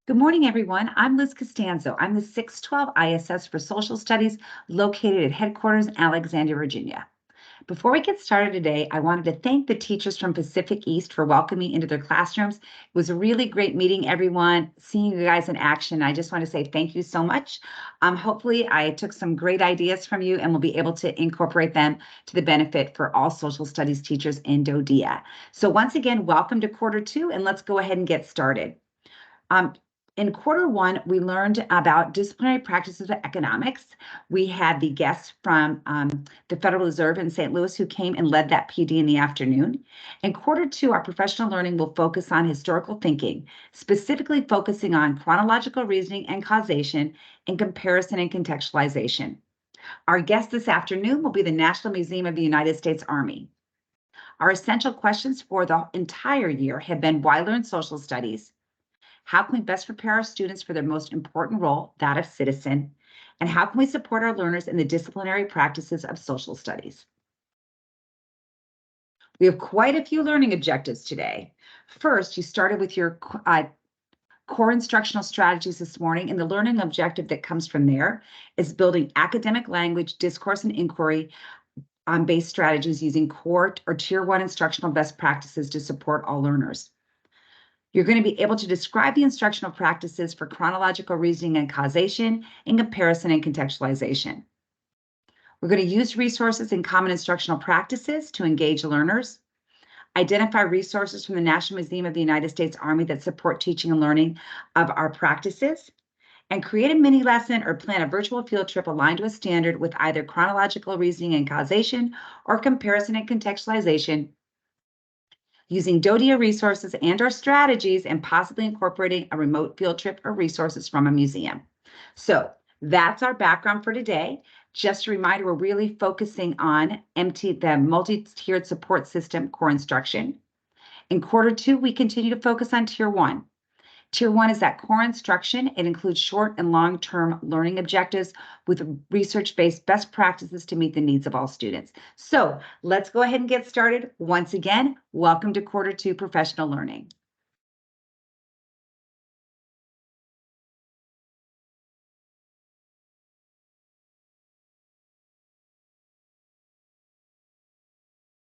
Good morning, everyone. I'm Liz Costanzo. I'm the 612 ISS for Social Studies located at headquarters in Alexandria, Virginia. Before we get started today, I wanted to thank the teachers from Pacific East for welcoming me into their classrooms. It was a really great meeting everyone, seeing you guys in action. I just want to say thank you so much. Hopefully I took some great ideas from you and will be able to incorporate them to the benefit for all social studies teachers in DoDEA. So once again, welcome to quarter two, and let's go ahead and get started. Um, in quarter one, we learned about disciplinary practices of economics. We had the guests from the Federal Reserve in St. Louis who came and led that PD in the afternoon. In quarter two, our professional learning will focus on historical thinking, specifically focusing on chronological reasoning and causation in comparison and contextualization. Our guest this afternoon will be the National Museum of the United States Army. Our essential questions for the entire year have been why learn social studies? How can we best prepare our students for their most important role, that of citizen? And how can we support our learners in the disciplinary practices of social studies? We have quite a few learning objectives today. First, you started with your core instructional strategies this morning, and the learning objective that comes from there is building academic language, discourse, and inquiry based strategies using core or tier one instructional best practices to support all learners. You're going to be able to describe the instructional practices for chronological reasoning and causation in comparison and contextualization. We're going to use resources and common instructional practices to engage learners, identify resources from the National Museum of the United States Army that support teaching and learning of our practices, and create a mini lesson or plan a virtual field trip aligned to a standard with either chronological reasoning and causation or comparison and contextualization using DoDEA resources and or strategies and possibly incorporating a remote field trip or resources from a museum. So that's our background for today. Just a reminder, we're really focusing on the multi-tiered support system core instruction. In quarter two, we continue to focus on tier one. Tier one is that core instruction. It includes short and long-term learning objectives with research-based best practices to meet the needs of all students. So let's go ahead and get started. Once again, welcome to quarter two professional learning.